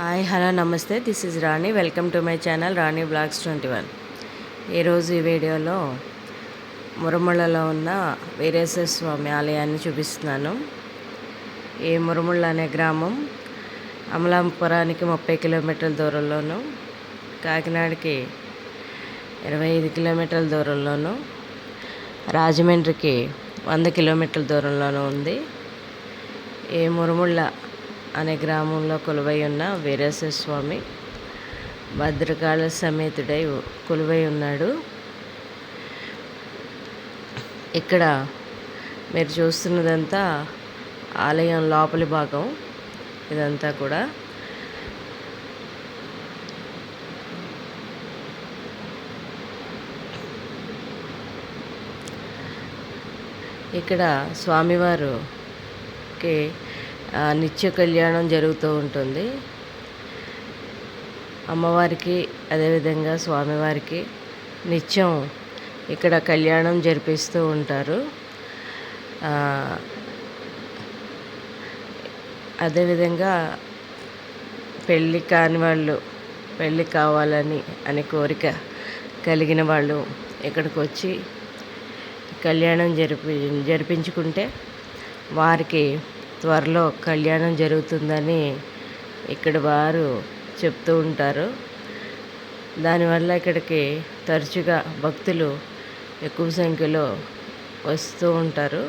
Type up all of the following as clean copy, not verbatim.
Hi hello నమస్తే, this is Rani. Welcome to my channel Rani blogs 21. ఈరోజు ఈ వీడియోలో మురముళ్ళలో ఉన్న వీరేశ్వర స్వామి ఆలయాన్ని చూపిస్తున్నాను. ఈ మురముళ్ళ అనే గ్రామం అమలాపురానికి 30 కిలోమీటర్ల దూరంలోను, కాకినాడకి 25 కిలోమీటర్ల దూరంలోను, రాజమండ్రికి 100 కిలోమీటర్ల దూరంలోనూ ఉంది. ఈ మురముళ్ళ అనే గ్రామంలో కొలువై ఉన్న వీరేశ్వర స్వామి భద్రకాళ సమేతుడై కొలువై ఉన్నాడు. ఇక్కడ మీరు చూస్తున్నదంతా ఆలయం లోపలి భాగం. ఇదంతా కూడా ఇక్కడ స్వామివారికి నిత్య కళ్యాణం జరుగుతూ ఉంటుంది. అమ్మవారికి అదేవిధంగా స్వామివారికి నిత్యం ఇక్కడ కళ్యాణం జరిపిస్తూ ఉంటారు. అదేవిధంగా పెళ్ళి కాని వాళ్ళు, పెళ్ళి కావాలని అనే కోరిక కలిగిన వాళ్ళు ఇక్కడికి వచ్చి కళ్యాణం జరిపించుకుంటే వారికి త్వరలో కళ్యాణం జరుగుతుందని ఇక్కడ వారు చెప్తూ ఉంటారు. దానివల్ల ఇక్కడికి తరచుగా భక్తులు ఎక్కువ సంఖ్యలో వస్తూ ఉంటారు.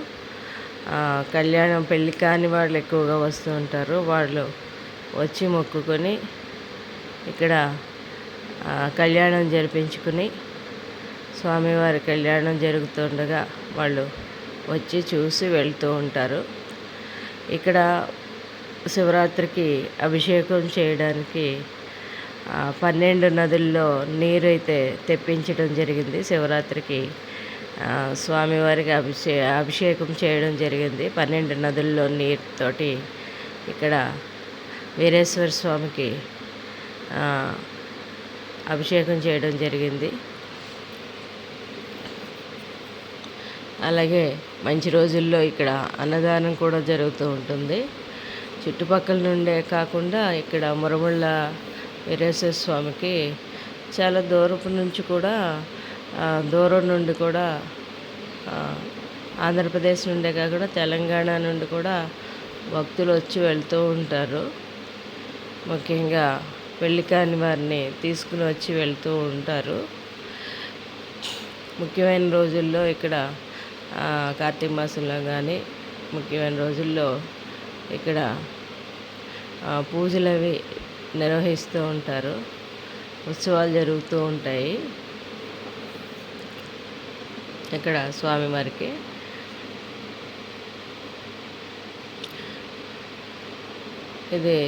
కళ్యాణం పెళ్ళి కాని వాళ్ళు ఎక్కువగా వస్తూ ఉంటారు. వాళ్ళు వచ్చి మొక్కుకొని ఇక్కడ కళ్యాణం జరిపించుకుని స్వామివారి కళ్యాణం జరుగుతుండగా వాళ్ళు వచ్చి చూసి వెళ్తూ ఉంటారు. ఇక్కడ శివరాత్రికి అభిషేకం చేయడానికి 12 నదుల్లో నీరు అయితే తెప్పించడం జరిగింది. శివరాత్రికి స్వామివారికి అభిషేకం చేయడం జరిగింది. 12 నదుల్లో నీరుతోటి ఇక్కడ వీరేశ్వర స్వామికి అభిషేకం చేయడం జరిగింది. అలాగే మంచి రోజుల్లో ఇక్కడ అన్నదానం కూడా జరుగుతూ ఉంటుంది. చుట్టుపక్కల నుండే కాకుండా ఇక్కడ మురముళ్ళ వీరేశ్వర స్వామికి చాలా దూరం నుండి కూడా ఆంధ్రప్రదేశ్ నుండే కాకుండా తెలంగాణ నుండి కూడా భక్తులు వచ్చి వెళ్తూ ఉంటారు. ముఖ్యంగా పెళ్ళి కాని వారిని తీసుకుని వచ్చి వెళ్తూ ఉంటారు. ముఖ్యమైన రోజుల్లో ఇక్కడ కార్తీక మాసంలో కానీ ముఖ్యమైన రోజుల్లో ఇక్కడ పూజలు అవి నిర్వహిస్తూ ఉంటారు. ఉత్సవాలు జరుగుతూ ఉంటాయి ఇక్కడ స్వామివారికి. ఇది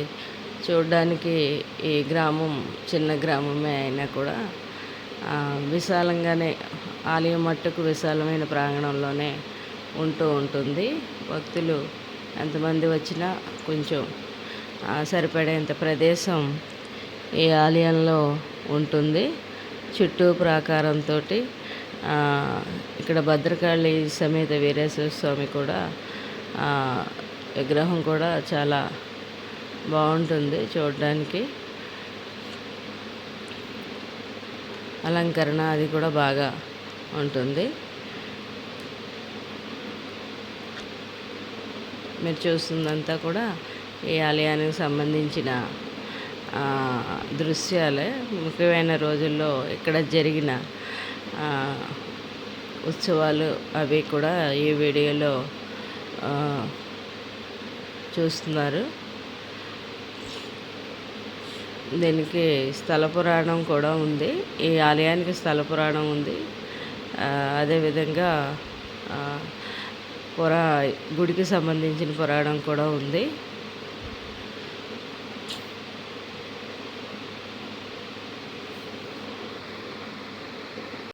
చూడడానికి ఈ గ్రామం చిన్న గ్రామమే అయినా కూడా విశాలంగానే, ఆలయం మట్టుకు విశాలమైన ప్రాంగణంలోనే ఉంటూ ఉంటుంది. భక్తులు ఎంతమంది వచ్చినా కొంచెం సరిపడేంత ప్రదేశం ఈ ఆలయంలో ఉంటుంది. చుట్టూ ప్రాకారంతో ఇక్కడ భద్రకాళి సమేత వీరేశ్వర స్వామి కూడా విగ్రహం కూడా చాలా బాగుంటుంది చూడడానికి. అలంకరణ అది కూడా బాగా ఉంటుంది. మీరు చూస్తుందంతా కూడా ఈ ఆలయానికి సంబంధించిన దృశ్యాలే. ముఖ్యమైన రోజుల్లో ఇక్కడ జరిగిన ఉత్సవాలు అవి కూడా ఈ వీడియోలో చూస్తున్నారు. దీనికి స్థల పురాణం కూడా ఉంది. ఈ ఆలయానికి స్థల పురాణం ఉంది. అదేవిధంగా గుడికి సంబంధించిన పురాణం కూడా ఉంది.